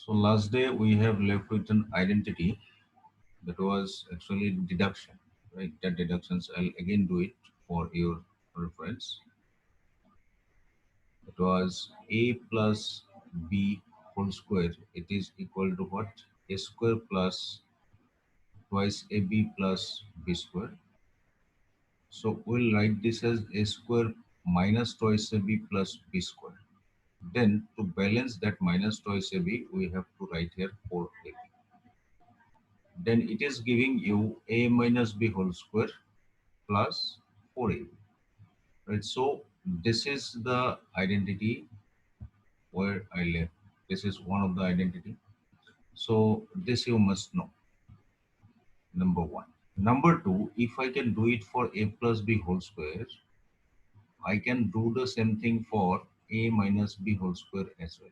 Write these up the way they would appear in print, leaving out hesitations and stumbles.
So last day we have left with an identity that was actually deduction, right? That deductions, I'll again do it for your reference. It was a plus b whole square. It is equal to what? A square plus twice ab plus b square. So we'll write this as a square minus twice ab plus b square. Then to balance that minus twice ab, we have to write here 4ab. Then it is giving you a minus b whole square plus 4ab. Right? So this is the identity where I left. This is one of the identity. So this you must know. Number one. Number two, if I can do it for a plus b whole square, I can do the same thing for a minus b whole square as well.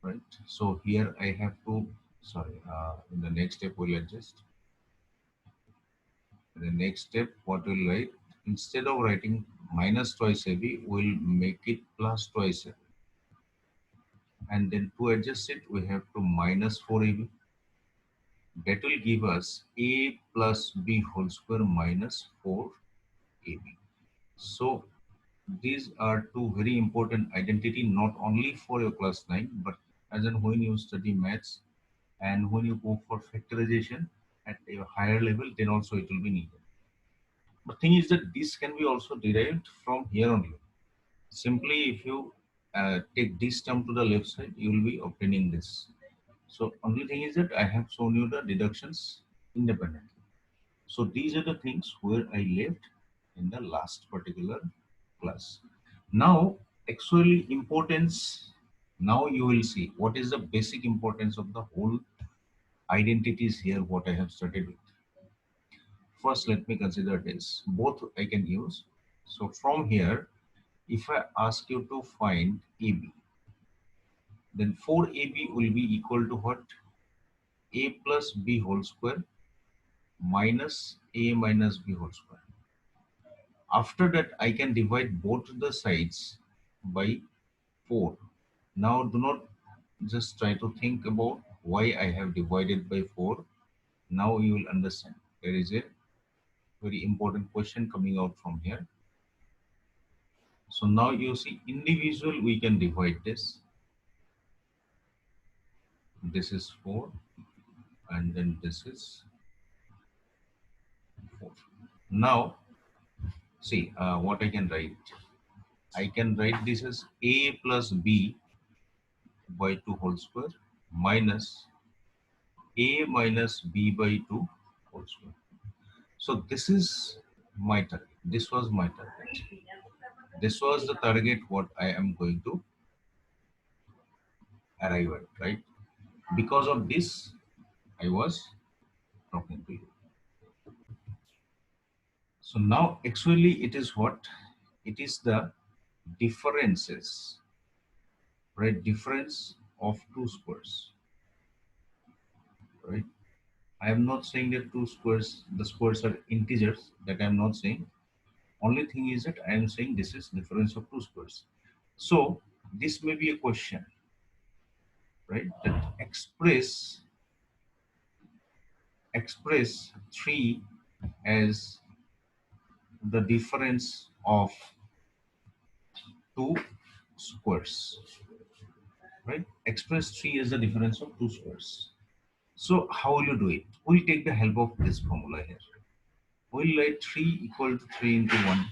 Right? So here I have to, sorry, in the next step we'll adjust. In the next step, what we'll write, instead of writing minus twice AB, we'll make it plus twice AB. And then to adjust it, we have to minus 4AB. That will give us A plus B whole square minus 4AB. So these are two very important identity, not only for your class 9, but as in when you study maths and when you go for factorization at a higher level, then also it will be needed. But thing is that this can be also derived from here only. Simply if you take this term to the left side, you will be obtaining this. So only thing is that I have shown you the deductions independently. So these are the things where I left in the last particular class. Now actually importance, now you will see what is the basic importance of the whole identities here what I have started with. First let me consider this. Both I can use. So from here, if I ask you to find AB, then 4AB will be equal to what? A plus B whole square minus A minus B whole square. After that, I can divide both the sides by 4. Now, do not just try to think about why I have divided by 4. Now you will understand. There is a very important question coming out from here. So now you see individual, we can divide this. This is 4 and then this is 4. Now see what I can write. I can write this as a plus b by 2 whole square minus a minus b by 2 whole square. So this is my target. This was my target. This was the target what I am going to arrive at, right? Because of this, I was talking to you. So now actually it is what? It is the differences, right? Difference of two squares, right? I am not saying that two squares, the squares are integers, that I am not saying. Only thing is that I am saying this is difference of two squares. So this may be a question, right? That express 3 as the difference of two squares, right? Express 3 as the difference of two squares. So how will you do it? We'll take the help of this formula here. We'll write 3 equal to 3 into 1,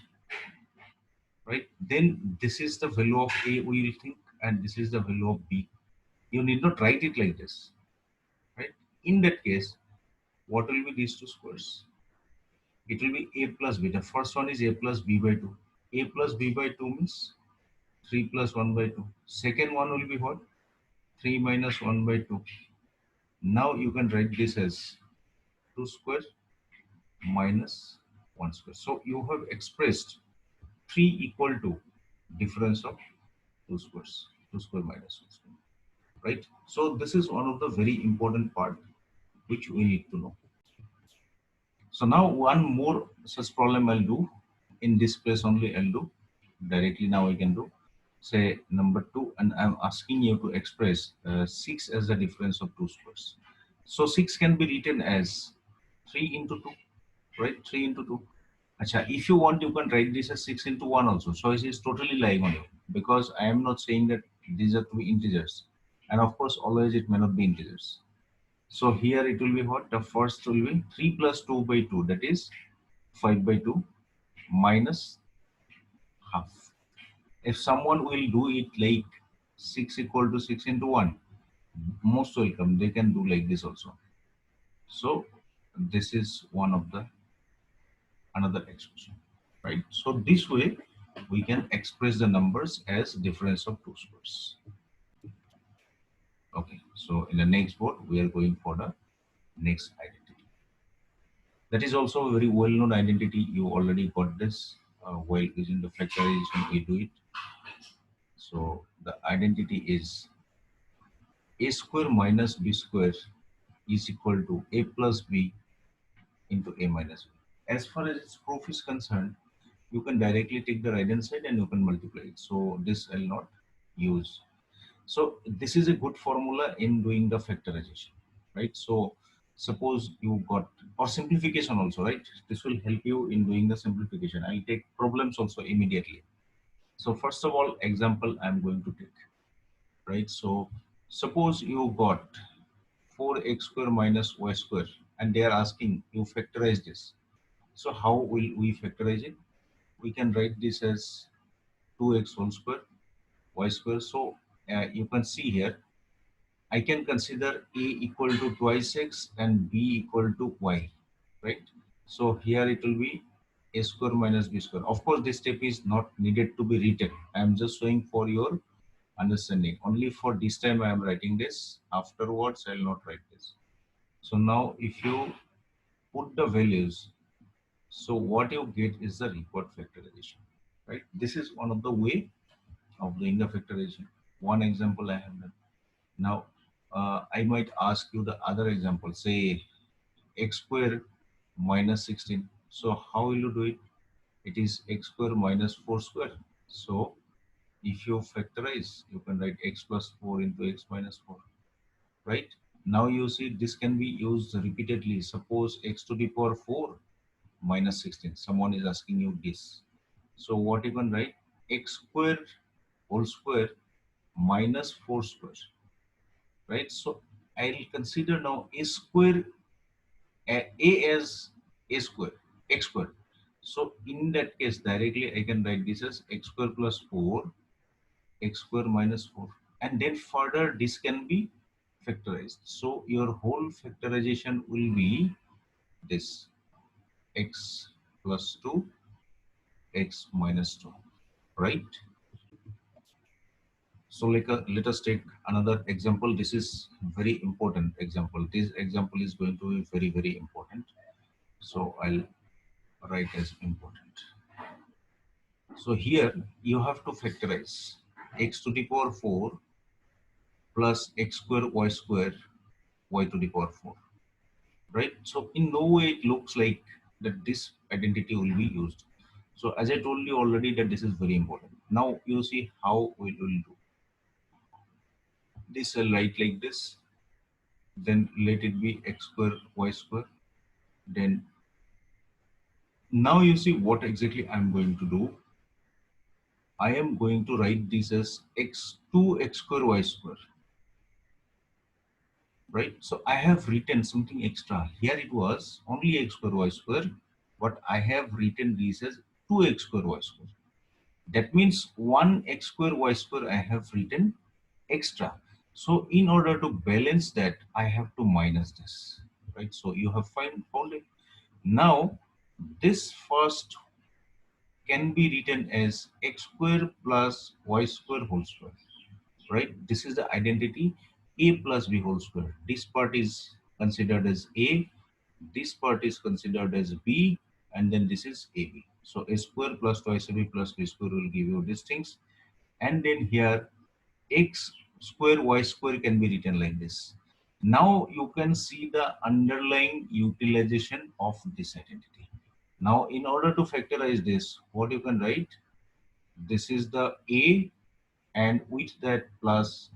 right? Then this is the value of A, we will think, and this is the value of B. You need not write it like this, right? In that case, what will be these two squares? It will be A plus B. The first one is A plus B by 2. A plus B by 2 means 3 plus 1 by 2. Second one will be what? 3 minus 1 by 2. Now you can write this as 2 square minus 1 square. So you have expressed 3 equal to difference of two squares. 2 square minus 1 square. Right? So this is one of the very important part which we need to know. So now one more such problem I'll do. In this place only I'll do. Directly now I can do. say number 2, and I'm asking you to express 6 as the difference of two squares. So 6 can be written as 3 into 2, right? 3 into 2. Acha, if you want, you can write this as 6 into 1 also. So it is totally lying on you, because I am not saying that these are to be integers. And of course, always it may not be integers. So here it will be what? The first will be 3 plus 2 by 2, that is 5 by 2 minus half. If someone will do it like 6 equal to 6 into 1, most welcome. They can do like this also. So this is one of the another expression, right? So this way we can express the numbers as difference of two squares. Okay, so in the next board we are going for the next identity. That is also a very well-known identity. You already got this while using the factorization. We do it. So the identity is a square minus b square is equal to a plus b into a minus b. As far as its proof is concerned, you can directly take the right hand side and you can multiply it. So this I'll not use. So this is a good formula in doing the factorization, right? So suppose you got, or simplification also, right? This will help you in doing the simplification. I'll take problems also immediately. So first of all, example I'm going to take, right? So suppose you got 4x square minus y square, and they are asking you factorize this. So how will we factorize it? We can write this as 2x whole square y square. So you can see here, I can consider a equal to twice x and b equal to y, right? So here it will be a square minus b square. Of course, this step is not needed to be written. I am just showing for your understanding. Only for this time I am writing this. Afterwards, I will not write this. So now if you put the values, so what you get is the required factorization, right? This is one of the way of doing the factorization. One example I have done. Now, I might ask you the other example, say x square minus 16. So how will you do it? It is x square minus 4 square. So if you factorize, you can write x plus 4 into x minus 4, right? Now you see this can be used repeatedly. Suppose x to the power 4 minus 16. Someone is asking you this. So what you can write? X square whole square minus 4 square, right? So I'll consider now a square, a as a square, x square. So in that case, directly I can write this as x square plus 4, x square minus 4. And then further this can be factorized. So your whole factorization will be this x plus 2, x minus 2, right? So like let us take another example. This is very important example. This example is going to be very, very important. So I'll write as important. So here you have to factorize x to the power 4 plus x square y to the power 4, right? So in no way it looks like that this identity will be used. So as I told you already that this is very important. Now you see how we will do. This I'll write like this. Then let it be x square y square. Then now you see what exactly I'm going to do. I am going to write this as x square y square, right? So I have written something extra. Here it was only x square y square, but I have written this as 2x square y square. That means 1x square y square I have written extra. So in order to balance that, I have to minus this, right? So you have found it. Now this first can be written as x square plus y square whole square, right? This is the identity a plus b whole square. This part is considered as a, this part is considered as b, and then this is ab. So a square plus twice ab plus b square will give you these things. And then here x square y square can be written like this. Now you can see the underlying utilization of this identity. Now in order to factorize this, what you can write? This is the a, and with that plus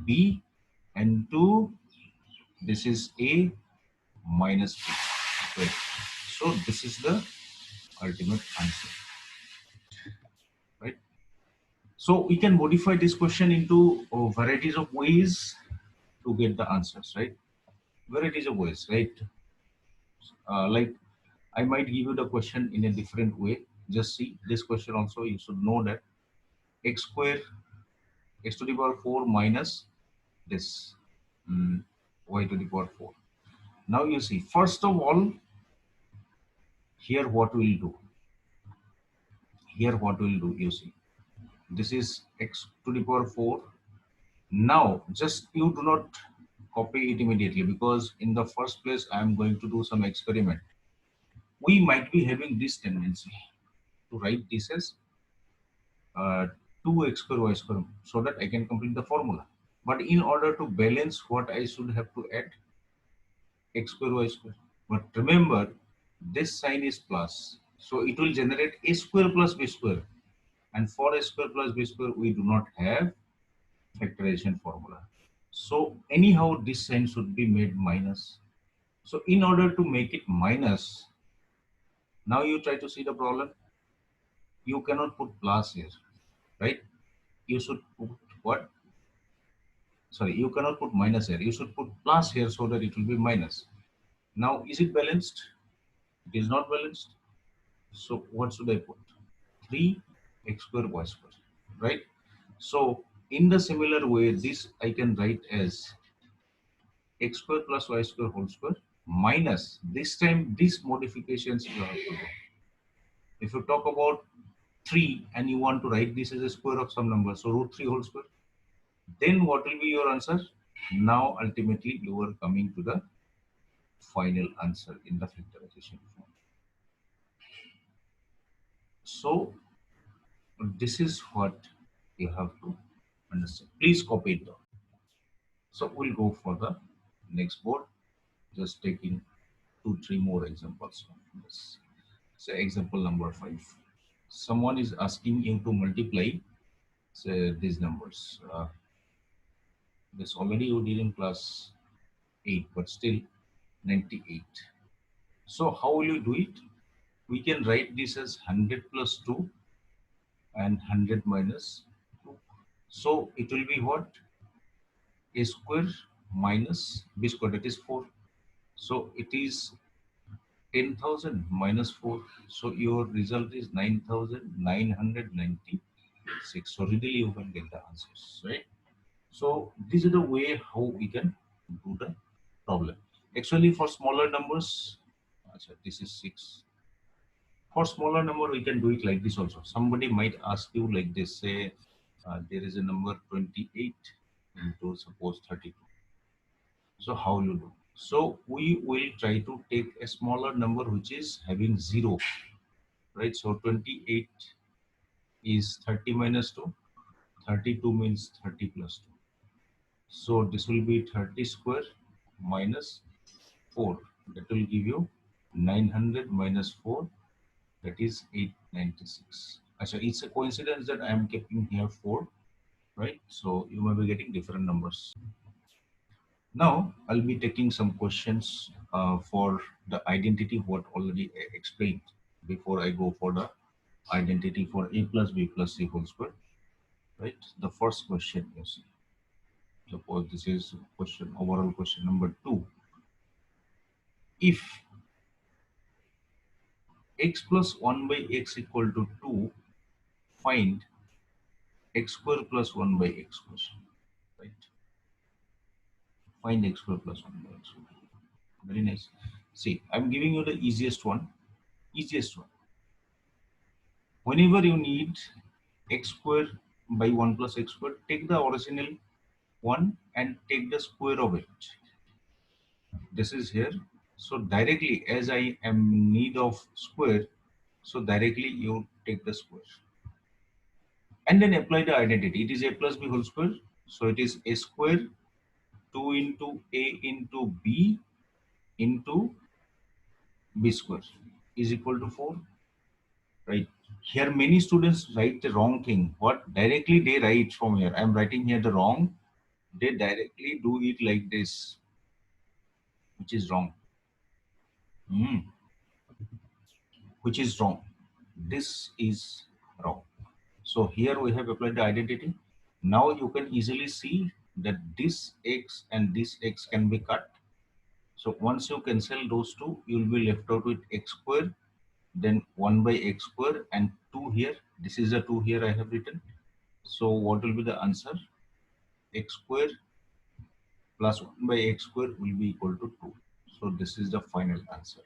b into this is a minus b square. So this is the ultimate answer, right? So we can modify this question into varieties of ways to get the answers, right? Varieties of ways, right? Like I might give you the question in a different way. Just see this question also. You should know that x square x to the power 4 minus this y to the power 4. Now you see, first of all, here what we'll do. Here what we'll do, you see, this is x to the power 4. Now, just you do not copy it immediately because in the first place, I am going to do some experiment. We might be having this tendency to write this as 2x square y square so that I can complete the formula. But in order to balance what I should have to add x square y square. But remember, this sign is plus. So it will generate a square plus b square. And for a square plus b square, we do not have factorization formula. So anyhow, this sign should be made minus. So in order to make it minus, now you try to see the problem. You cannot put plus here, right? You should put what? Sorry, you cannot put minus here. You should put plus here so that it will be minus. Now, is it balanced? It is not balanced. So what should I put? 3x square y square, right? So in the similar way, this I can write as x square plus y square whole square minus, this time these modifications you have to do. If you talk about 3 and you want to write this as a square of some number, so root 3 whole square, then what will be your answer? Now ultimately you are coming to the final answer in the factorization form. So this is what you have to understand. Please copy it down. So we'll go for the next board, just taking 2-3 more examples of this. So example number 5. Someone is asking you to multiply, say, these numbers. This already you did in class 8, but still 98. So how will you do it? We can write this as 100 plus 2 and 100 minus 2. So it will be what? A square minus b square, that is 4. So it is 10,000 minus 4. So your result is 9,996. So readily you can get the answers, right? So this is the way how we can do the problem. Actually, for smaller numbers, this is 6. For smaller number, we can do it like this also. Somebody might ask you like this, say, there is a number 28 into suppose 32. So how you do? So we will try to take a smaller number which is having 0, right? So 28 is 30 minus 2. 32 means 30 plus 2. So this will be 30 square minus 4. That will give you 900 minus 4. That is 896. Actually, it's a coincidence that I am keeping here 4, right? So you may be getting different numbers. Now I'll be taking some questions for the identity what already explained before I go for the identity for a plus b plus c whole square, right? The first question you see. Suppose this is question overall question number 2. If x plus 1 by x equal to 2, find x square plus 1 by x square, right? Find x square plus 1 by x square. Very nice. See, I'm giving you the easiest one. Easiest one. Whenever you need x square by 1 plus x square, take the original one and take the square of it. This is here. So directly, as I am in need of square, so directly you take the square. And then apply the identity. It is a plus b whole square. So it is a square 2 into a into b into b square is equal to 4, right? Here many students write the wrong thing. What directly they write from here, I'm writing here the wrong, they directly do it like this, which is wrong. Hmm. Which is wrong. This is wrong. So here we have applied the identity. Now you can easily see that this x and this x can be cut. So once you cancel those two, you will be left out with x square, then 1 by x square and 2 here. This is the 2 here I have written. So what will be the answer? X square plus 1 by x square will be equal to 2. So this is the final answer,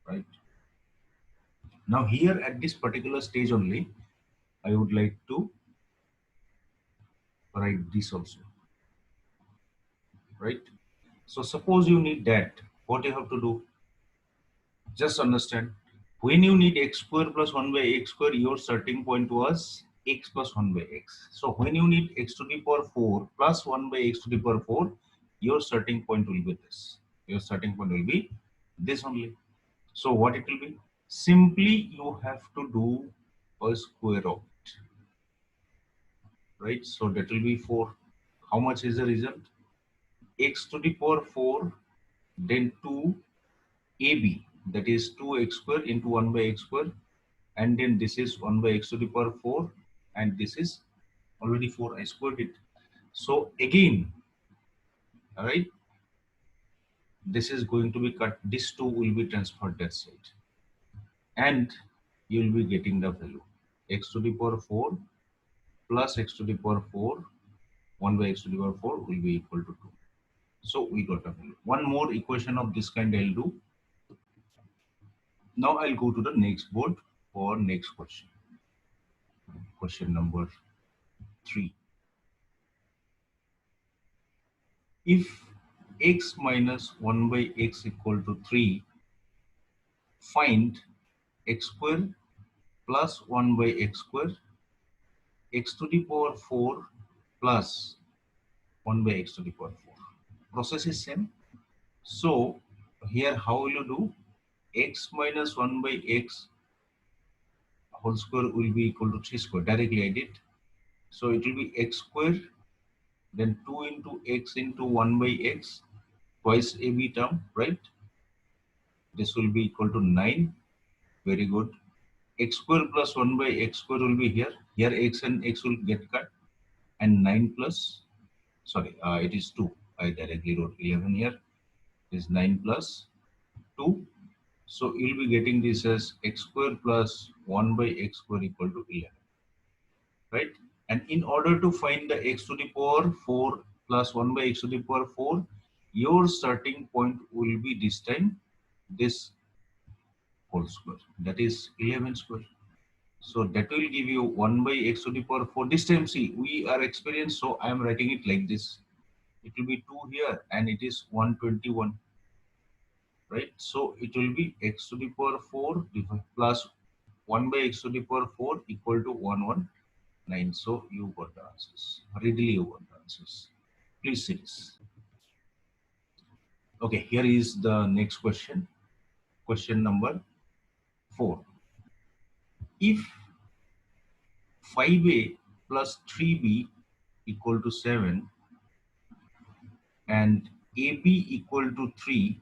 right? Now here at this particular stage only, I would like to write this also, right? So suppose you need that, what you have to do? Just understand, when you need x square plus 1 by x square, your starting point was x plus 1 by x. So when you need x to the power 4 plus 1 by x to the power 4, your starting point will be this. Your starting point will be this only. So what it will be? Simply you have to do a square of it, right? So that will be 4. How much is the result? X to the power 4, then 2 AB, that is 2x square into 1 by x square, and then this is 1 by x to the power 4, and this is already 4, I squared it. So again, all right, this is going to be cut, this 2 will be transferred that side, and you will be getting the value x to the power 4 plus x to the power 4, 1 by x to the power 4 will be equal to 2. So we got a value. One more equation of this kind I'll do. Now I'll go to the next board for next question. Question number 3. If x minus 1 by x equal to 3, find x square plus 1 by x square, x to the power 4 plus 1 by x to the power 4. Process is same. So here how will you do? X minus 1 by x whole square will be equal to 3 square. Directly I did. So it will be x square, then 2 into x into 1 by x, twice AB term, right? This will be equal to 9. Very good. X square plus 1 by x square will be here. Here x and x will get cut. And 9 plus, sorry, it is 2. I directly wrote 11 here. It is 9 plus 2. So you'll be getting this as x square plus 1 by x square equal to 11. Right? And in order to find the x to the power 4 plus 1 by x to the power 4, your starting point will be this time this whole square, that is 11 square. So that will give you 1 by x to the power 4. This time see, we are experienced, so I am writing it like this. It will be 2 here and it is 121. Right? So it will be x to the power 4 plus 1 by x to the power 4 equal to 119. So you got the answers. Readily you got the answers. Please see this. Okay, here is the next question. Question number 4. If 5a plus 3b equal to 7 and ab equal to 3,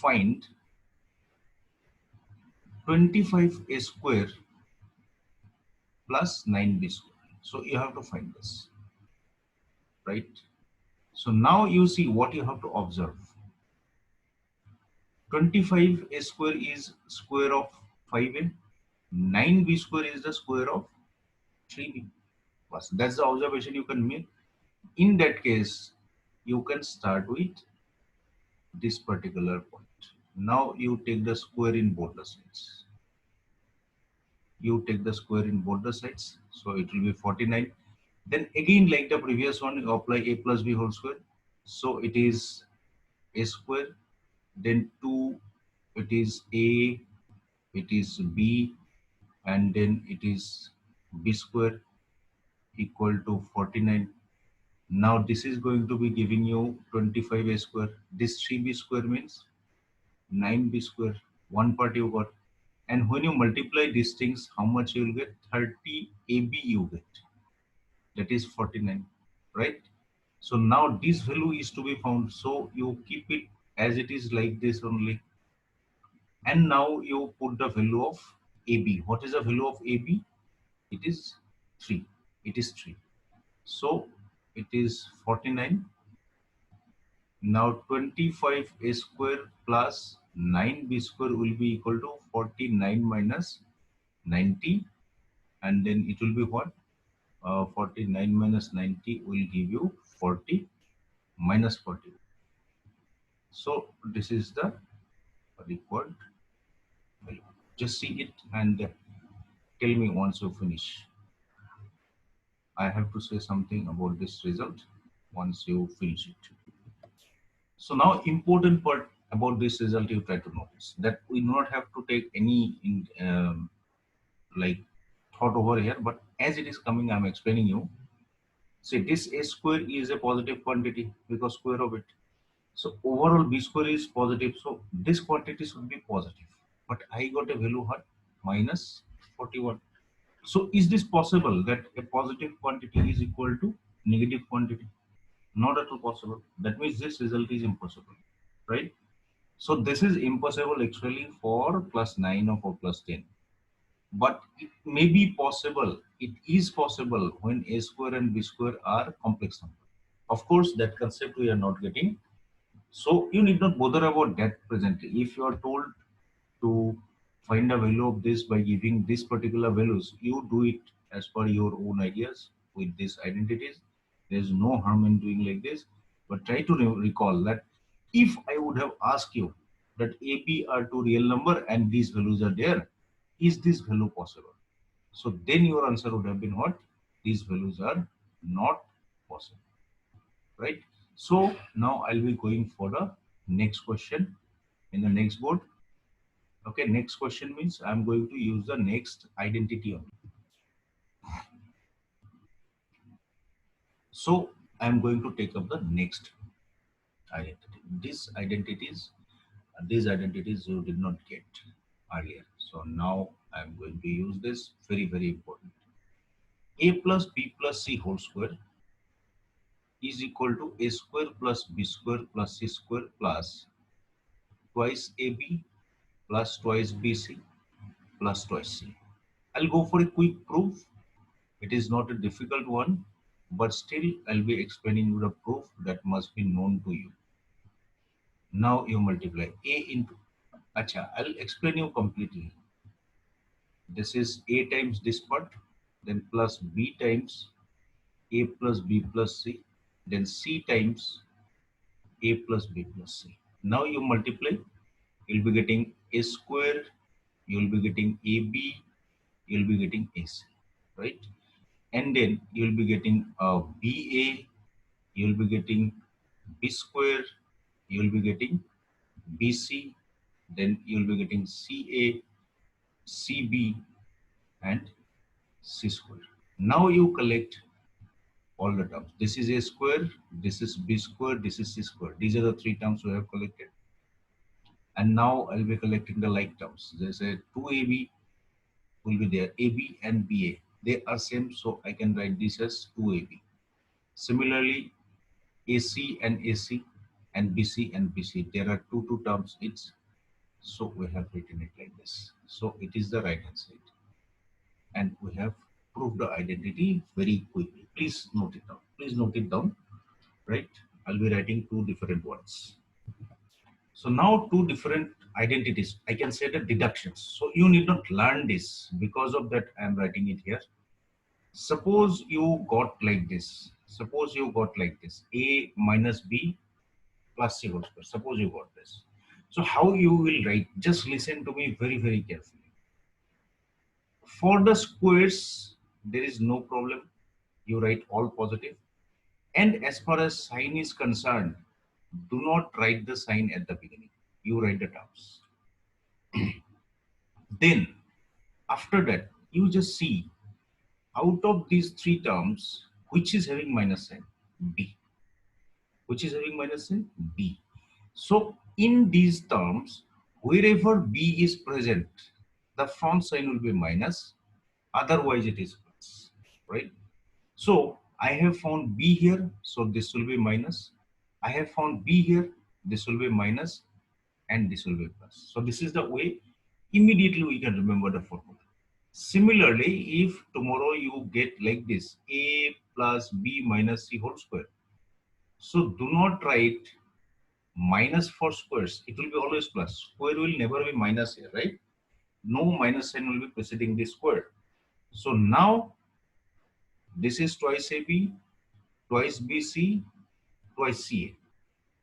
find 25a square plus 9b square. So you have to find this, right? So now you see what you have to observe. 25a square is square of 5a, 9b square is the square of 3b. That's the observation you can make. In that case, you can start with this particular point. Now you take the square in both the sides. You take the square in both the sides. So it will be 49. Then again, like the previous one, you apply a plus b whole square. So it is a square. Then 2, it is a, it is b, and then it is b square equal to 49. Now this is going to be giving you 25a square. This 3b square means 9b square. One part you got. And when you multiply these things, how much you will get? 30 AB you get. That is 49, right? So now this value is to be found. So you keep it as it is like this only. And now you put the value of AB. What is the value of AB? It is 3. It is 3. So it is 49. Now 25A square plus 9B square will be equal to 49 minus 90. And then it will be what? 49 minus 90 will give you 40 minus 40. So this is the required value. Just see it and tell me once you finish. I have to say something about this result once you finish it. So now important part about this result you try to notice that we do not have to take any like thought over here, but as it is coming, I'm explaining you. See, this a square is a positive quantity because square of it. So overall b square is positive. So this quantity should be positive. But I got a value what? Minus 41. So is this possible that a positive quantity is equal to negative quantity? Not at all possible. That means this result is impossible, right? So this is impossible actually for plus 9 or for plus 10. But it may be possible, it is possible when a square and b square are complex numbers. Of course, that concept we are not getting. So you need not bother about that presently. If you are told to find a value of this by giving this particular values, you do it as per your own ideas with these identities. There is no harm in doing like this, but try to recall that if I would have asked you that A, B are two real number and these values are there, is this value possible? So then your answer would have been what? These values are not possible, right? So now I'll be going for the next question in the next board. Okay, next question means I'm going to use the next identity only. So I'm going to take up the next identity. These identities you did not get earlier. So now I'm going to use this. Very, very important. A plus B plus C whole square is equal to A square plus B square plus C square plus twice AB plus twice BC plus twice C. I'll go for a quick proof. It is not a difficult one, but still I'll be explaining you the proof that must be known to you. Now you multiply A into, acha, I'll explain you completely. This is A times this part, then plus B times A plus B plus C, then C times A plus B plus C. Now you multiply, you'll be getting A square, you'll be getting AB, you'll be getting AC, right? And then you'll be getting BA, you'll be getting B square, you'll be getting BC, then you'll be getting CA, CB, and C square. Now you collect all the terms. This is A square, this is B square, this is C square. These are the three terms we have collected. And now I'll be collecting the like terms. There's a 2AB will be there, AB and BA. They are same, so I can write this as 2AB. Similarly, AC and AC and BC and BC. There are two terms each. So we have written it like this. So it is the right hand side. And we have proved the identity very quickly. Please note it down. Please note it down. Right? I'll be writing two different ones. So now two different identities. I can say the deductions. So you need not learn this. Because of that, I am writing it here. Suppose you got like this. Suppose you got like this. A minus B plus C whole square. Suppose you got this. So how you will write? Just listen to me very, very carefully. For the squares, there is no problem. You write all positive. And as far as sign is concerned, do not write the sign at the beginning. You write the terms. Then, after that, you just see out of these three terms, which is having minus sign? B. Which is having minus sign? B. So, in these terms, wherever B is present, the front sign will be minus, otherwise it is plus, right? So I have found b here, so this will be minus. I have found b here, this will be minus, and this will be plus. So this is the way immediately we can remember the formula. Similarly, if tomorrow you get like this, a plus b minus c whole square, so do not write minus for squares. It will be always plus. Square will never be minus here, right? No minus sign will be preceding the square. So now this is twice AB, twice BC, twice CA.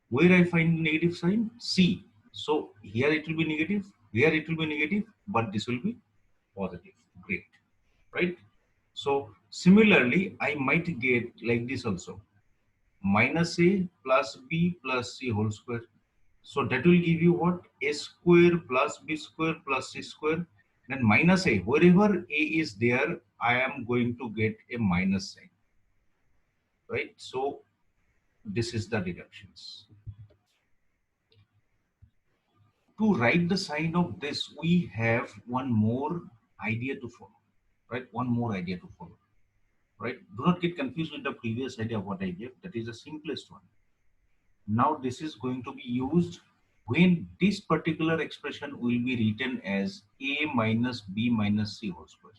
Where I find negative sign? C. So here it will be negative, here it will be negative, but this will be positive. Great, right? So similarly, I might get like this also. Minus A plus B plus C whole square. So that will give you what? A square plus B square plus C square. Then minus A. Wherever A is there, I am going to get a minus sign. Right? So this is the deductions. To write the sign of this, we have one more idea to follow. Right? One more idea to follow. Right? Do not get confused with the previous idea of what I gave. That is the simplest one. Now this is going to be used when this particular expression will be written as a minus b minus c whole square.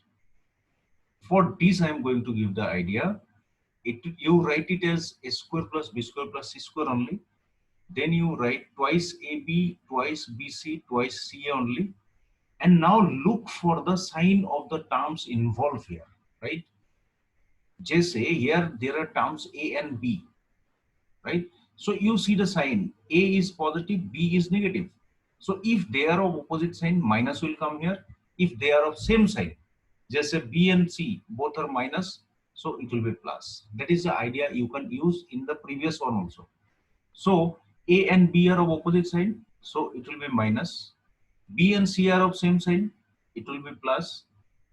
For this I am going to give the idea. You write it as a square plus b square plus c square only. Then you write twice ab, twice bc, twice ca only. And now look for the sign of the terms involved here, right? Just say here there are terms a and b, right? So you see the sign A is positive, B is negative. So if they are of opposite sign, minus will come here. If they are of same sign, just say B and C, both are minus, so it will be plus. That is the idea you can use in the previous one also. So A and B are of opposite sign, so it will be minus. B and C are of same sign, it will be plus.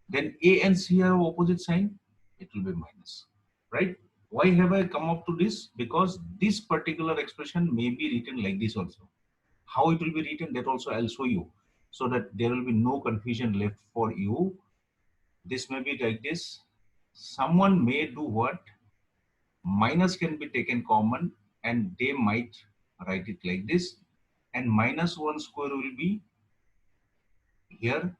Then A and C are of opposite sign, it will be minus, right? Why have I come up to this? Because this particular expression may be written like this also. How it will be written, that also I'll show you, so that there will be no confusion left for you. This may be like this. Someone may do what? Minus can be taken common and they might write it like this. And minus 1 square will be here,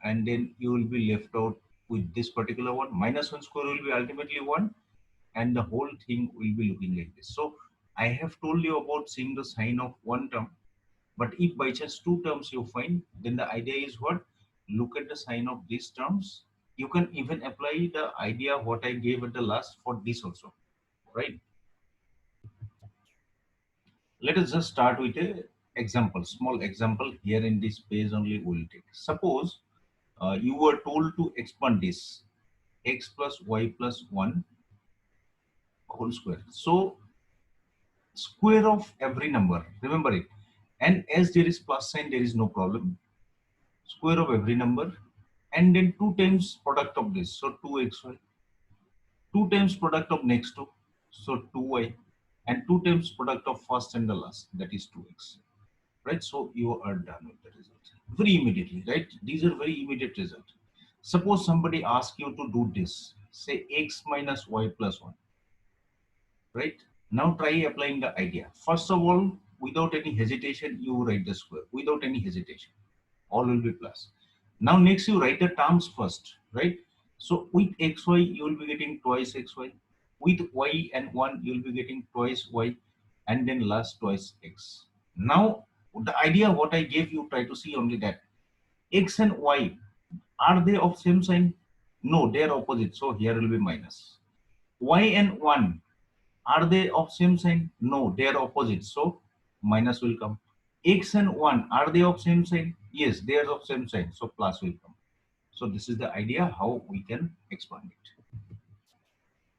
and then you will be left out with this particular one. Minus 1 square will be ultimately 1, and the whole thing will be looking like this. So I have told you about seeing the sign of one term, but if by chance two terms you find, then the idea is what? Look at the sign of these terms. You can even apply the idea what I gave at the last for this also, right? Let us just start with a example, small example here in this page only we will take. Suppose you were told to expand this x plus y plus 1 whole square. So square of every number, remember it, and as there is plus sign there is no problem. Square of every number, and then 2 times product of this, so 2xy, 2 times product of next two, so 2y, and 2 times product of first and the last, that is 2x, right? So you are done with the result very immediately, right? These are very immediate results. Suppose somebody asks you to do this, say x minus y plus 1, right? Now try applying the idea. First of all, without any hesitation, you write the square. Without any hesitation, all will be plus. Now next you write the terms first, right? So with xy, you will be getting twice xy. With y and 1, you will be getting twice y, and then last twice x. Now the idea what I gave you, try to see only that. X and y, are they of same sign? No, they are opposite. So here will be minus. Y and 1, are they of same sign? No, they are opposite. So minus will come. X and 1, are they of same sign? Yes, they are of same sign. So plus will come. So this is the idea how we can expand it.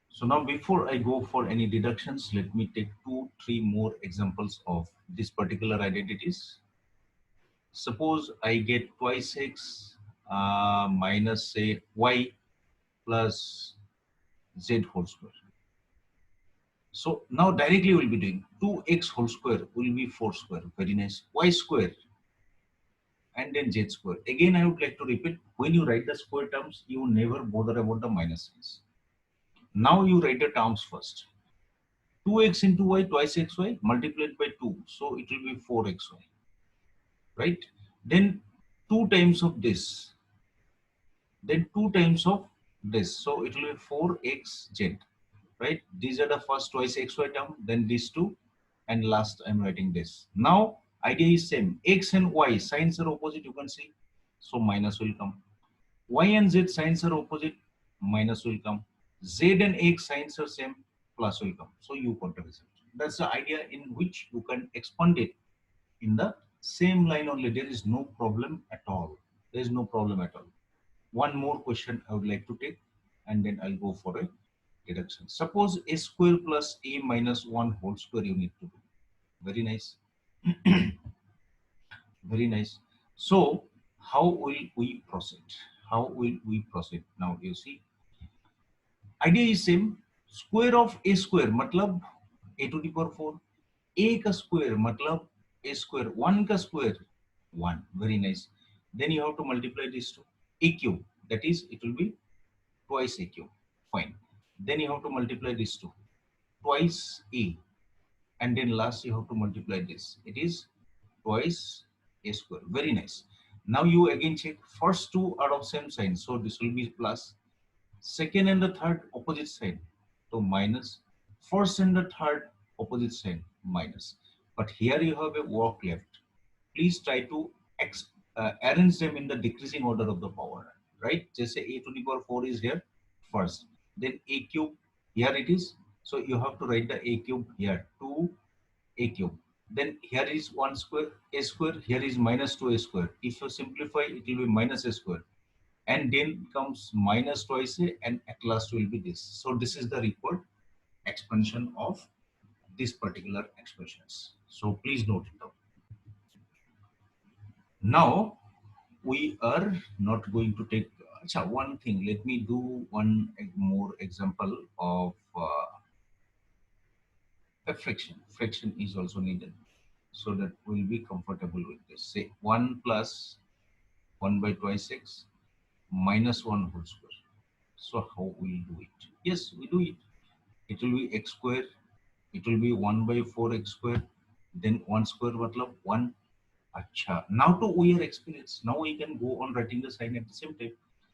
So now before I go for any deductions, let me take 2-3 more examples of this particular identities. Suppose I get twice x minus say y plus z whole square. So now directly we'll be doing 2x whole square will be 4 square. Very nice. Y square. and then z square. Again, I would like to repeat, when you write the square terms, you never bother about the minus signs. Now you write the terms first. 2x into y twice xy multiplied by 2. So it will be 4xy, right? Then 2 times of this. Then 2 times of this. So it will be 4xz, right? These are the first twice xy term, then these two, and last I'm writing this. Now idea is same. X and y signs are opposite, you can see. So minus will come. Y and z signs are opposite, minus will come. Z and x signs are same, plus will come. So you got the result. That's the idea in which you can expand it in the same line only. There is no problem at all. There is no problem at all. One more question I would like to take, and then I'll go for a deduction. Suppose a square plus a minus 1 whole square you need to do. Very nice. Very nice. So how will we proceed? How will we proceed? Now you see, idea is same. Square of a square मतलब a to the power 4. A का square मतलब a square. 1 का square 1. Very nice. Then you have to multiply this to a cube. That is, it will be twice a cube. Fine. Then you have to multiply this to twice a, and then last you have to multiply this. It is twice a square. Very nice. Now you again check, first two are of same sign, so this will be plus. Second and the third opposite sign, so minus. First and the third opposite sign, minus. But here you have a work left. Please try to arrange them in the decreasing order of the power, right? Just say a to the power 4 is here first, then a cube, here it is. So you have to write the a cube here, 2 a cube. Then here is 1 square, a square, here is minus 2 a square. If you simplify, it will be minus a square. And then comes minus twice a, and at last will be this. So this is the required expansion of these particular expressions. So please note it down. Now we are not going to take one thing. Let me do one more example of a fraction. Fraction is also needed so that we'll be comfortable with this. Say 1 plus 1 by twice x minus 1 whole square. So how we'll do it? Yes, we do it. It will be x square. It will be 1 by 4x square. Then 1 square matlab 1. Acha. Now to we are experienced. Now we can go on writing the sign at the same time.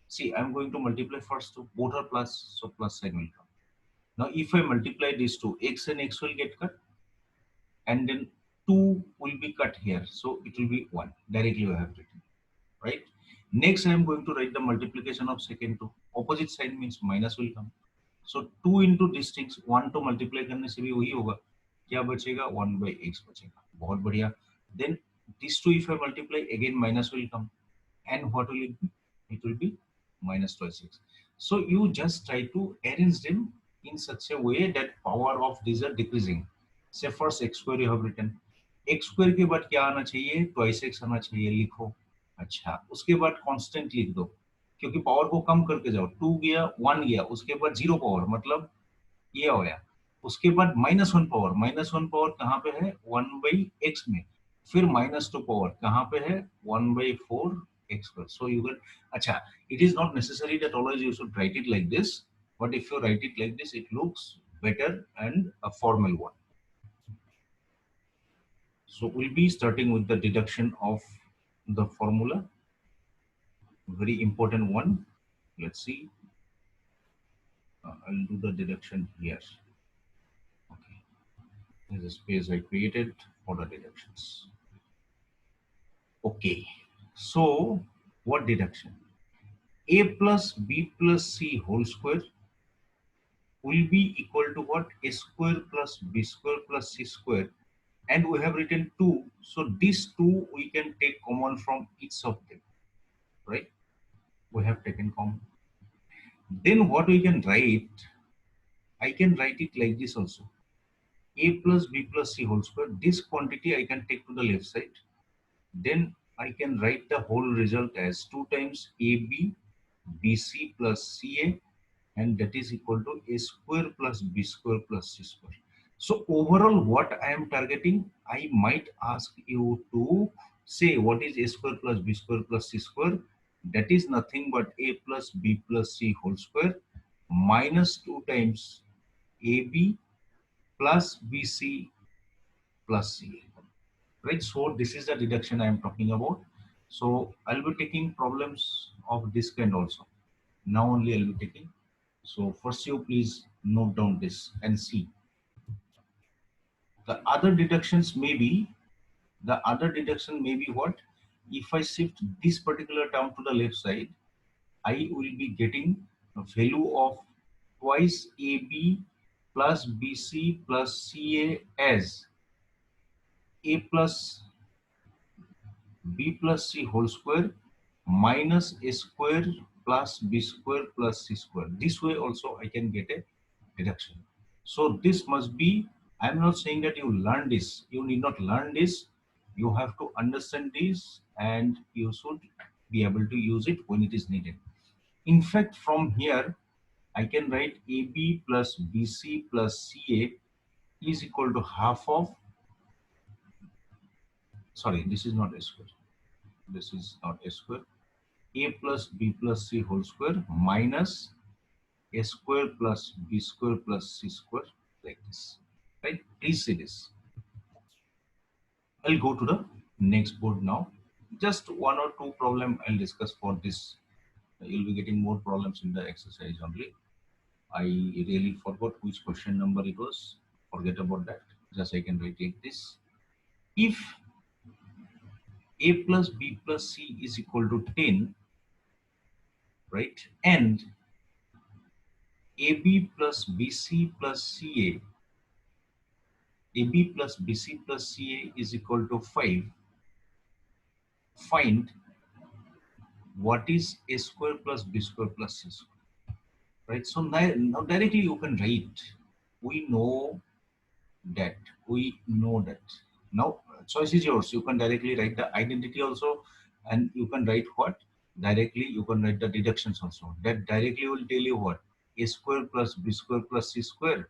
See, I'm going to multiply first to both are plus, so plus sign will come. Now if I multiply these two, x and x will get cut, and then 2 will be cut here. So it will be 1. Directly I have written. Right? Next I am going to write the multiplication of second two. Opposite sign means minus will come. So 2 into these things, 1 to multiply करने से भी वही होगा. क्या बचेगा? 1 by x बचेगा. बहुत बढ़िया. Then these two if I multiply, again minus will come. And what will it be? It will be minus twice x. So you just try to arrange them in such a way that power of these are decreasing. Say first x square you have written. x square के बाद क्या आना चाहिए? Twice x आना चाहिए. लिखो. अच्छा, उसके बाद कांस्टेंट लिख दो, क्योंकि पावर को कम करके जाओ. 2 गया, 1 गया, उसके बाद 0 पावर मतलब ये हो गया. उसके बाद -1 पावर. -1 पावर कहाँ पे है? 1 by x में. फिर -2 पावर कहाँ पे है? 1 by 4 x square. So you get, अच्छा, it is not necessary that always you should write it like this, but if you write it like this, it looks better and a formal one. So we'll be starting with the deduction of the formula. Very important one. Let's see. I'll do the deduction here. Okay. There's a space I created for the deductions. Okay. So what deduction? A plus B plus C whole square will be equal to what? A square plus B square plus C square. And we have written 2. So these 2 we can take common from each of them. Right? We have taken common. Then what we can write? I can write it like this also. A plus B plus C whole square. This quantity I can take to the left side. Then I can write the whole result as 2 times AB BC plus CA, and that is equal to A square plus B square plus C square. So overall what I am targeting, I might ask you to say what is a square plus b square plus c square? That is nothing but a plus b plus c whole square minus 2 times ab plus bc plus c. Right? So this is the deduction I am talking about. So I'll be taking problems of this kind also. Now only I'll be taking. So first you please note down this and see. The other deductions may be, the other deduction may be what? If I shift this particular term to the left side, I will be getting a value of twice AB plus BC plus CA as A plus B plus C whole square minus A square plus B square plus C square. This way also I can get a deduction. So this must be, I am not saying that you learn this. You need not learn this. You have to understand this and you should be able to use it when it is needed. In fact, from here, I can write AB plus BC plus CA is equal to half of, sorry, this is not A square. This is not A square. A plus B plus C whole square minus A square plus B square plus C square, like this. Right? Please see this. I'll go to the next board now. Just one or two problem I'll discuss for this. You'll be getting more problems in the exercise only. I really forgot which question number it was. Forget about that. Just I can write like this. If A plus B plus C is equal to 10, right? And AB plus BC plus CA, AB plus BC plus CA is equal to 5, find what is A square plus B square plus C square. Right? So now directly you can write. We know that. We know that. Now choice is yours. You can directly write the identity also, and you can write what? Directly you can write the deductions also. That directly will tell you what? A square plus B square plus C square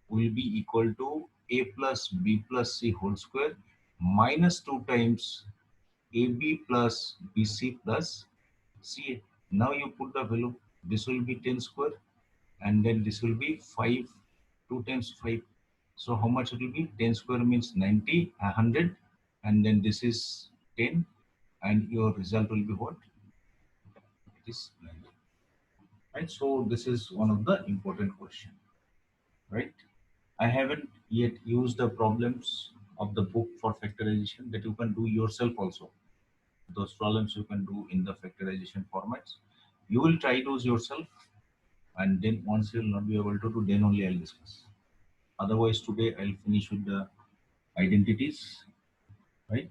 will be equal to A plus B plus C whole square minus 2 times AB plus BC plus CA. Now you put the value. This will be 10 square and then this will be 5, 2 times 5. So how much it will be? 10 square means 90, 100, and then this is 10, and your result will be what? It is 90. Right? So this is one of the important question. Right? I haven't yet used the problems of the book for factorization that you can do yourself also. Those problems you can do in the factorization formats. You will try those yourself, and then once you will not be able to do, then only I'll discuss. Otherwise, today I'll finish with the identities, right?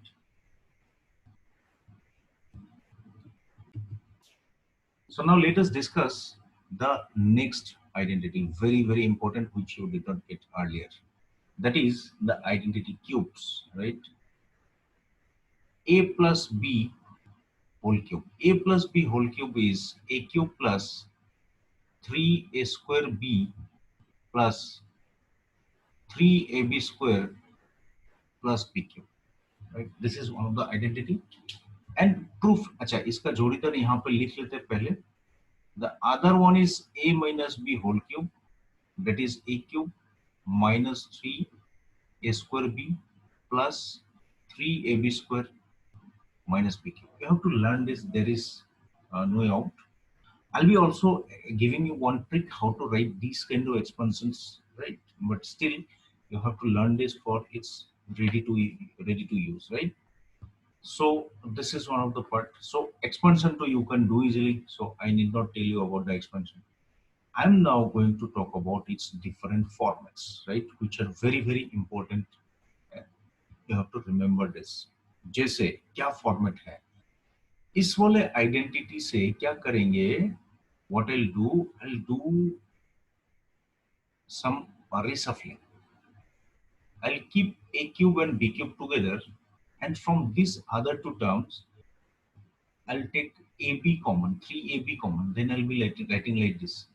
So now let us discuss the next identity, very, very important, which you did not get earlier. That is the identity cubes, right? A plus B whole cube. A plus B whole cube is A cube plus 3A square B plus 3AB square plus B cube, right? This is one of the identity. And proof, अच्छा इसका जोड़ीदार यहाँ पर लिख लेते हैं पहले. The other one is A minus B whole cube, that is A cube minus 3A square B plus 3AB square minus B cube. You have to learn this. There is no way out. I'll be also giving you one trick how to write these kind of expansions, right? But still, you have to learn this for it's ready to use, right? So this is one of the part. So expansion too you can do easily. So I need not tell you about the expansion. I'm now going to talk about its different formats, right? Which are very, very important. You have to remember this. जैसे क्या format है इस वाले identity से क्या करेंगे what I'll do some reshuffling. I'll keep A cube and B cube together, and from these other two terms I'll take AB common, 3AB common, then I'll be writing like this.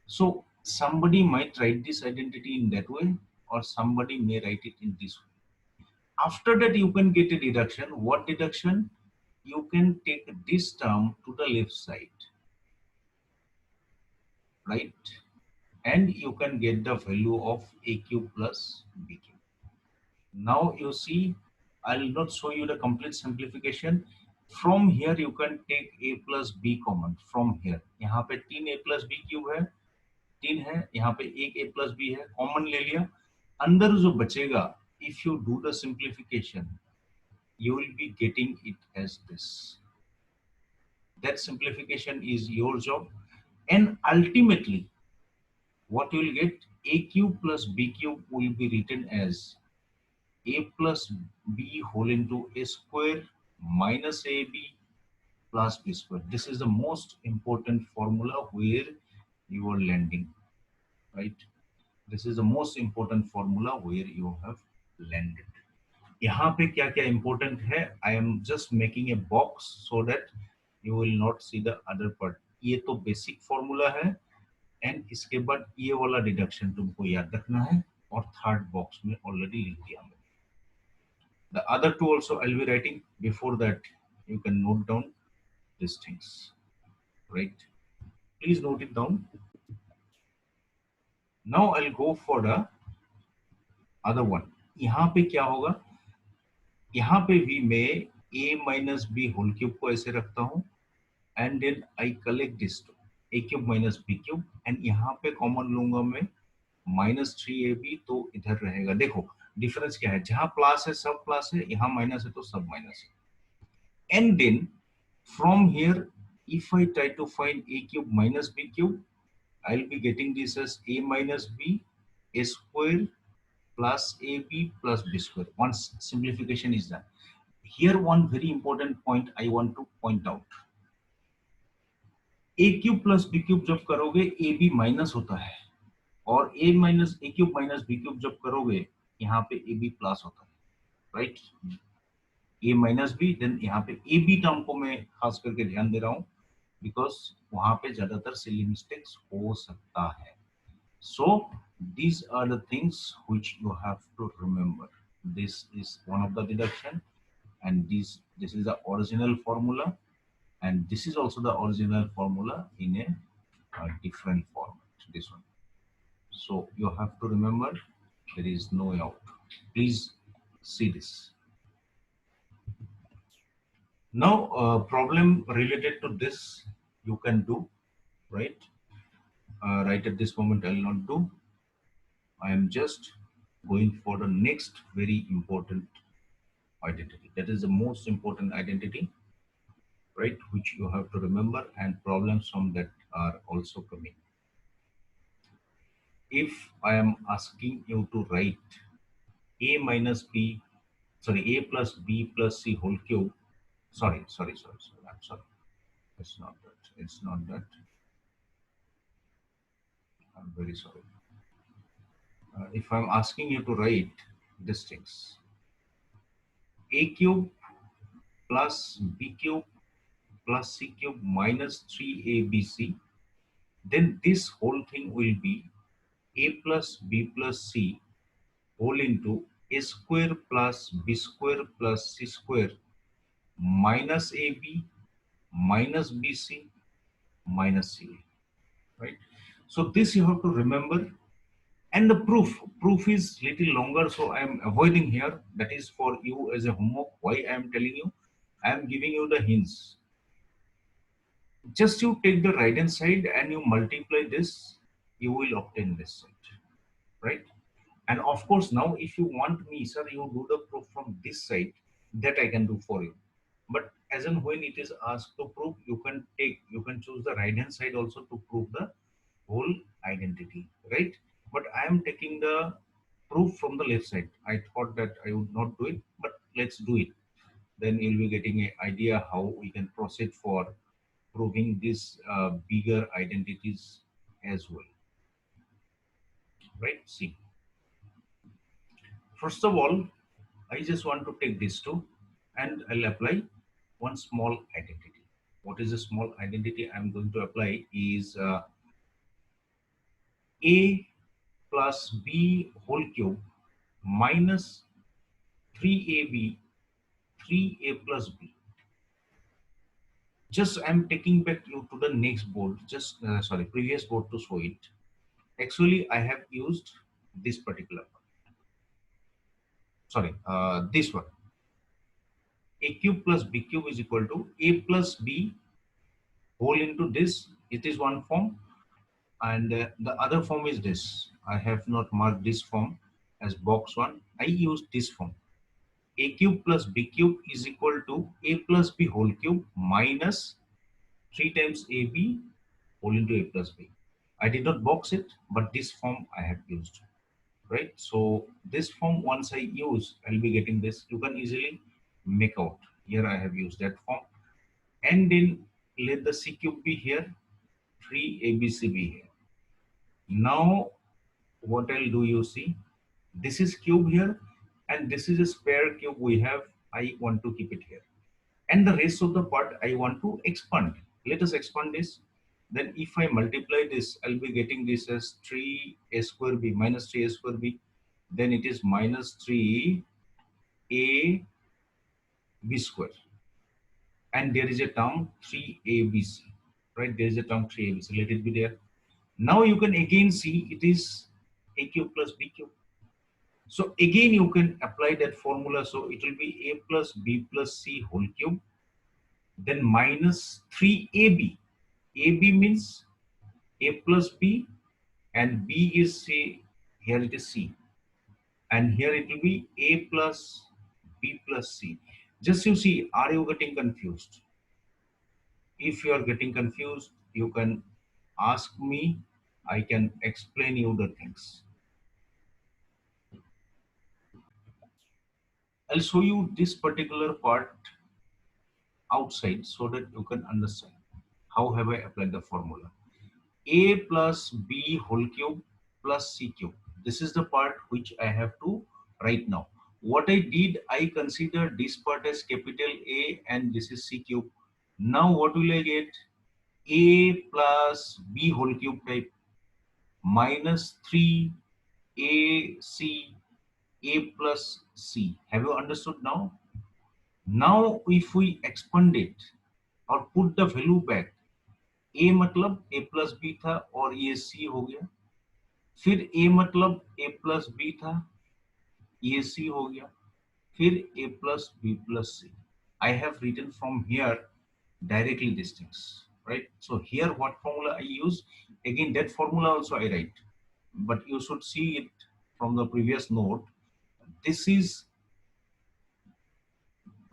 So somebody might write this identity in that way, or somebody may write it in this way. After that, you can get a deduction. What deduction? You can take this term to the left side, right? And you can get the value of a cube plus b cube. Now you see, I'll not show you the complete simplification. From here you can take a plus b common from here. यहाँ पे 3a plus b cube है, 3 है, यहाँ पे एक a plus b है, common ले लिया. अंदर जो बचेगा, if you do the simplification, you will be getting it as this. That simplification is your job, and ultimately what you will get, a cube plus b cube will be written as a plus b whole into a square minus ab plus b square. This is the most important formula where you are landing, right? This is the most important formula where you have landed. यहाँ पे क्या क्या important है? I am just making a box so that you will not see the other part. ये तो basic formula है, and इसके बाद ये वाला deduction तुमको याद रखना है, और third box में already लिख दिया मैंने. The other two also I'll be writing. Before that, you can note down these things, right? Please note it down. Now I'll go for the other one. यहाँ पे क्या होगा? यहाँ पे भी मैं a minus b whole cube को ऐसे रखता हूँ, and then I collect this two, a cube minus b cube, and यहाँ पे कॉमन लूंगा मैं -3ab, तो इधर रहेगा. देखो डिफरेंस क्या है, जहां प्लस है सब प्लस है, यहाँ माइनस है तो सब माइनस है. And then from here, if I try to find a cube minus b cube, I'll be getting this as a minus b a square plus ab plus b square. Once simplification is done. Here one very important point I want to point out. a cube plus b cube जब करोगे ab minus होता है, और a minus a cube minus b cube जब करोगे यहाँ पे ab plus होता है, right? a minus b, then यहाँ पे ab टर्म को मैं खास करके ध्यान दे रहा हूँ, बिकॉज वहां पे ज्यादातर सिली मिस्टेक्स हो सकता है. So these are the things which you have to remember. This is one of the deduction, and this is the original formula, and this is also the original formula in a different format, this one. So you have to remember, there is no way out. Please see this. Now problem related to this you can do, right? Right at this moment I will not do. I am just going for the next very important identity. That is the most important identity, right? Which you have to remember, and problems from that are also coming. If I am asking you to write a minus b, sorry, a plus b plus c whole cube. Sorry. I'm sorry. It's not that. It's not that. I'm very sorry. If I'm asking you to write these things, a cube plus b cube plus c cube minus 3abc, then this whole thing will be a plus b plus c whole into a square plus b square plus c square minus ab minus bc minus c, right? So this you have to remember. And the proof is little longer, so I am avoiding here. That is for you as a homework. Why I am telling you? I am giving you the hints. Just you take the right hand side and you multiply this, you will obtain this side, right? And of course, now if you want me, sir, you do the proof from this side, that I can do for you. But as and when it is asked to prove, you can choose the right hand side also to prove the whole identity, right? But I am taking the proof from the left side. I thought that I would not do it, but let's do it. Then you'll be getting an idea how we can proceed for proving these bigger identities as well, right? See, first of all, I just want to take these two and I'll apply one small identity. What is a small identity I'm going to apply is a plus b whole cube minus 3ab, 3a plus b. Just I'm taking back you to the next board, just sorry, previous board to show it. Actually, I have used this particular one. Sorry, this one. A cube plus b cube is equal to a plus b whole into this. It is one form, and the other form is this. I have not marked this form as box one. I use this form. A cube plus b cube is equal to a plus b whole cube minus 3 times ab whole into a plus b. I did not box it, but this form I have used, right? So this form, once I use, I'll be getting this. You can easily make out. Here I have used that form. And then let the c cube be here, 3abc be here. Now what I'll do, you see, this is cube here, and this is a spare cube we have. I want to keep it here. And the rest of the part I want to expand. Let us expand this. Then if I multiply this, I'll be getting this as 3a square b minus 3a square b. Then it is minus 3a b square. And there is a term 3abc, right? There is a term 3abc. Let it be there. Now you can again see it is a cube plus b cube. So again you can apply that formula. So it will be a plus b plus c whole cube, then minus 3ab. AB means a plus b, and b is c. Here it is c, and here it will be a plus b plus c. Just you see, are you getting confused? If you are getting confused, you can ask me. I can explain you the things. I'll show you this particular part outside so that you can understand how have I applied the formula. A plus b whole cube plus c cube. This is the part which I have to write now. What I did, I considered this part as capital A and this is c cube. Now what will I get? A plus b whole cube type minus 3ac a plus c. Have you understood now? Now if we expand it or put the value back, a मतलब a plus b था और ये c हो गया, फिर a मतलब a plus b था, ये c हो गया, फिर a plus b plus c. I have written from here directly these things, right? So here what formula I use, again that formula also I write, but you should see it from the previous note. This is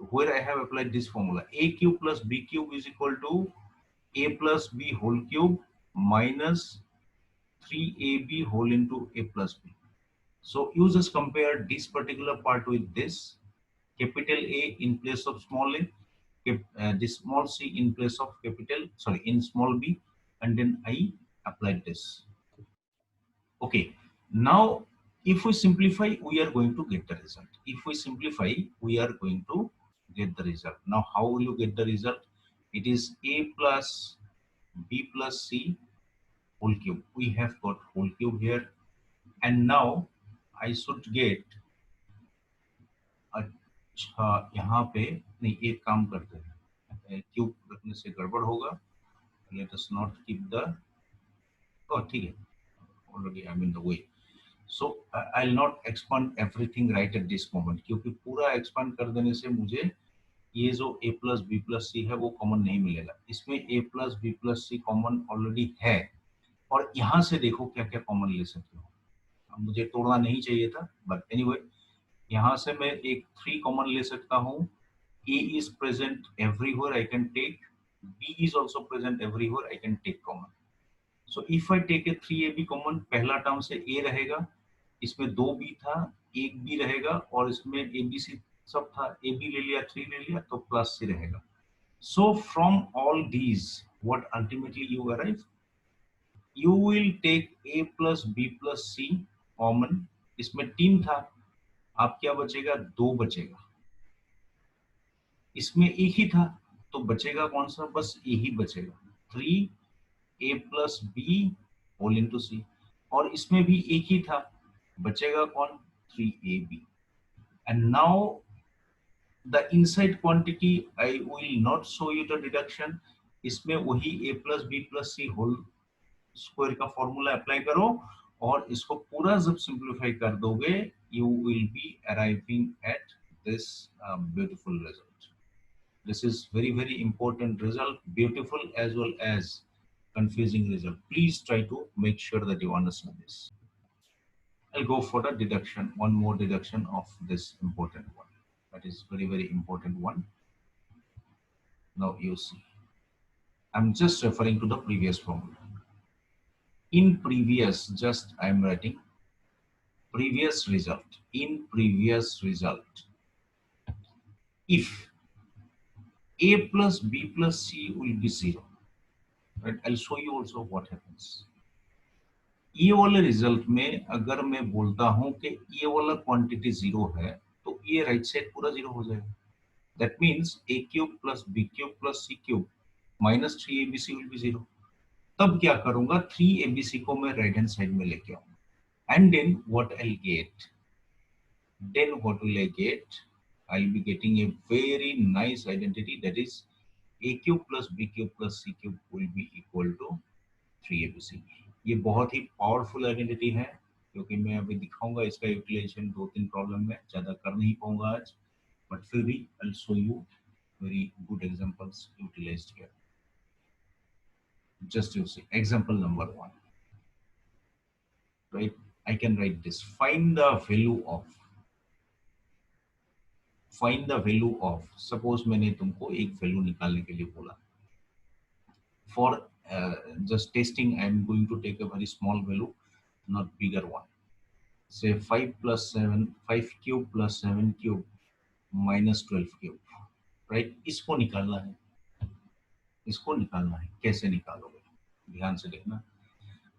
where I have applied this formula. A cube plus b cube is equal to a plus b whole cube minus 3ab whole into a plus b. So you just compare this particular part with this. Capital A in place of small a, this small c in place of capital, sorry, in small b, and then I applied this. Okay, now if we simplify, we are going to get the result. If we simplify, we are going to get the result. Now how will you get the result? It is a plus b plus c whole cube. We have got whole cube here, and now I should get, अच्छा यहाँ पे नहीं, एक काम करते हैं, cube रखने से गड़बड़ होगा. Let us not keep the, oh ठीक है, already I'm in the way. So I'll not expand everything right at this moment, क्योंकि पूरा expand कर देने से मुझे ये जो a plus b plus c है वो कॉमन नहीं मिलेगा. इसमें a plus b plus c common already है, और यहाँ से देखो क्या क्या कॉमन ले सकते हो. मुझे तोड़ना नहीं चाहिए था, बट एनीवे यहाँ से मैं एक 3 कॉमन ले सकता हूँ. A is present everywhere, I can take. B is also present everywhere, I can take common. So if I take a 3ab common, पहला टर्म से A रहेगा, इसमें 2b था, एक b रहेगा, और इसमें abc सब था, ab ले लिया, 3 ले लिया, तो प्लस c रहेगा. So from all these, what ultimately you arrive? You will take a plus b plus c common. इसमें 3 था, आप क्या बचेगा? 2 बचेगा. इसमें एक ही था, तो बचेगा कौन सा? बस ए ही बचेगा, 3a plus B whole into C. और इसमें भी एक ही था, बचेगा कौन? 3ab. And now the inside quantity, I will not show you the deduction. इसमें वही a plus b plus c whole square का फॉर्मूला अप्लाई करो और इसको पूरा जब सिंप्लीफाई कर दोगे, you will be arriving at this beautiful result. This is very, very important result, beautiful as well as confusing result. Please try to make sure that you understand this. I'll go for the deduction, one more deduction of this important one. That is very, very important one. Now you see, I'm just referring to the previous formula. In previous, just I'm writing previous result. In previous result, if a plus b plus c will be 0, right? I'll show you also what happens. ये वाले result में अगर मैं बोलता हूं कि ये वाला क्वांटिटी 0 है, तो ये राइट साइड पूरा 0 हो जाएगा. That means a cube plus b cube plus c cube minus 3abc will be 0. तब क्या करूंगा, 3abc को मैं राइट हैंड साइड में लेके आऊंगा. And then what I'll get? Then what will I get? I'll be getting a very nice identity, that is a cube plus b cube plus c cube will be equal to 3abc. ये बहुत ही powerful identity है, क्योंकि मैं अभी दिखाऊंगा इसका utilisation 2-3 problem में, ज्यादा कर नहीं पाऊंगा आज, but फिर भी I'll show you very good examples utilized here. Just you see, example number 1, right? I can write this: find the value of, suppose मैंने तुमको एक वैल्यू निकालने के लिए बोला. For just testing, I am going to take a very small value, not bigger one. Say 5 plus 7, 5 cube plus 7 cube minus 12 cube, right? इसको निकालना है. कैसे निकालोगे? ध्यान से देखना.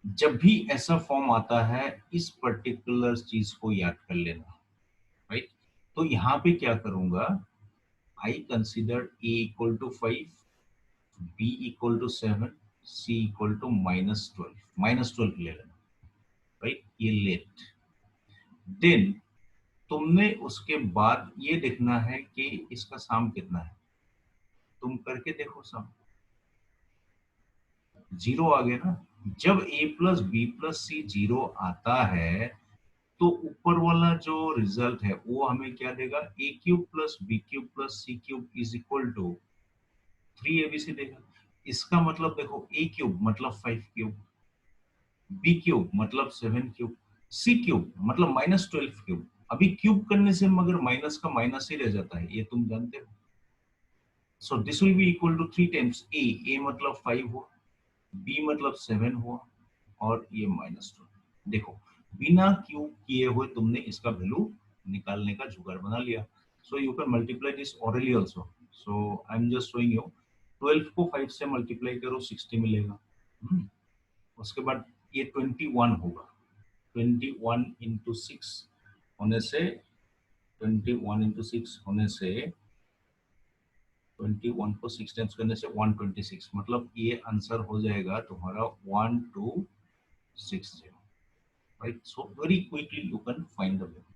जब भी ऐसा फॉर्म आता है, इस पर्टिकुलर चीज को याद कर लेना, राइट? तो यहाँ पे क्या करूंगा, I consider a equal to 5, b equal to 7, c equal to -12 ले लेना, राइट? ये लेट. देन तुमने उसके बाद ये देखना है कि इसका सम कितना है. तुम करके देखो, सम 0 आ गया ना. जब a प्लस बी प्लस सी 0 आता है, तो ऊपर वाला जो रिजल्ट है वो हमें क्या देगा, a cube plus b cube plus c cube is equal to 3abc देगा. इसका मतलब देखो, a क्यूब मतलब 5 क्यूब, b क्यूब मतलब 7 क्यूब, c क्यूब मतलब -12 क्यूब. अभी क्यूब करने से मगर माइनस का माइनस ही रह जाता है, ये तुम जानते हो. So this will be equal to 3 times a मतलब 5 हुआ, b मतलब 7 हुआ, और ये -2. देखो, बिना क्यूब किए हुए तुमने इसका वैल्यू निकालने का जुगाड़ बना लिया. So you can multiply this orally also. So I am just showing you. 12 को 5 से मल्टीप्लाई करो, 60 मिलेगा. उसके बाद ये 21 होगा. 21 इंटू 6 होने से 21 इंटू 6 होने से 21 को 6 टाइम्स करने से 126, मतलब ये आंसर हो जाएगा तुम्हारा 1260, right? So very quickly you can find the value.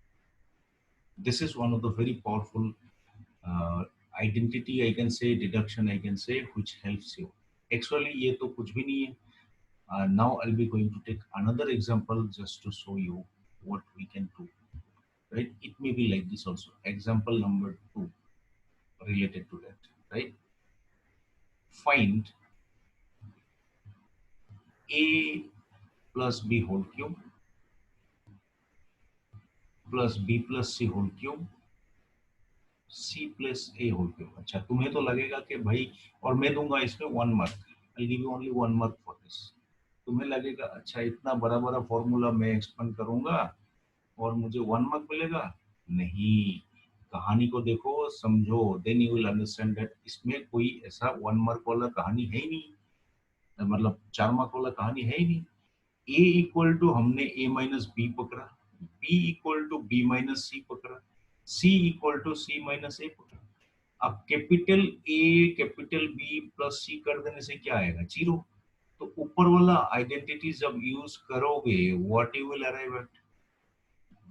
This is one of the very powerful identity, I can say, deduction, I can say, which helps you. Actually ये तो कुछ भी नहीं है. Now I'll be going to take another example just to show you what we can do, right? It may be like this also. Example number 2 related to that, right? Find a plus b whole cube plus b plus c whole cube c plus a whole cube. अच्छा, तुम्हें तो लगेगा कि भाई, और मैं दूंगा इसमें 1 mark. I'll give you only 1 mark for this. तुम्हें लगेगा अच्छा इतना बड़ा बड़ा फॉर्मूला मैं एक्सपेंड करूंगा और मुझे 1 मार्क मिलेगा. नहीं, कहानी को देखो, समझो, then you will understand that इसमें कोई ऐसा 1 मार्क वाला कहानी है ही नहीं, मतलब 4 मार्क वाला कहानी है ही नहीं. a इक्वल टू हमने a माइनस बी पकड़ा, b equal to b minus C पकड़ा, c इक्वल टू c माइनस a पकड़ा. अब capital A capital B plus C कर देने से क्या आएगा, 0. तो ऊपर वाला आइडेंटिटी जब यूज करोगे, what you will arrive at,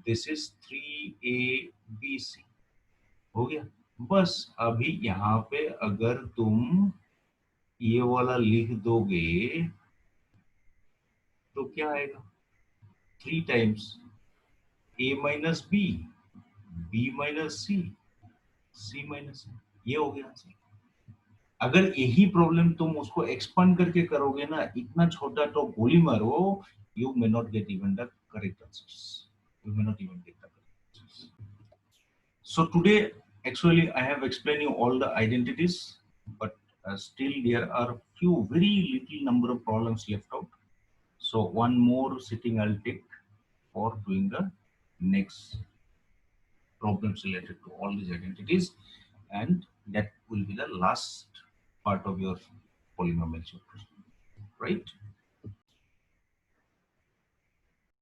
this is 3ABC। हो गया। बस अभी यहाँ पे अगर तुम ये वाला लिख दोगे तो क्या आएगा, 3 times A minus b, b minus c, c minus, ये हो गया आंसर। अगर यही प्रॉब्लम तुम उसको एक्सपांड करके करोगे ना, इतना छोटा तो गोली मारो, you may not get even the correct answers, you may not even get the correct answers. So today, actually, I have explained you all the identities, but still there are few very little number of problems left out. So one more sitting I'll take for doing the next problems related to all these identities, and that will be the last part of your polynomial chapter, right?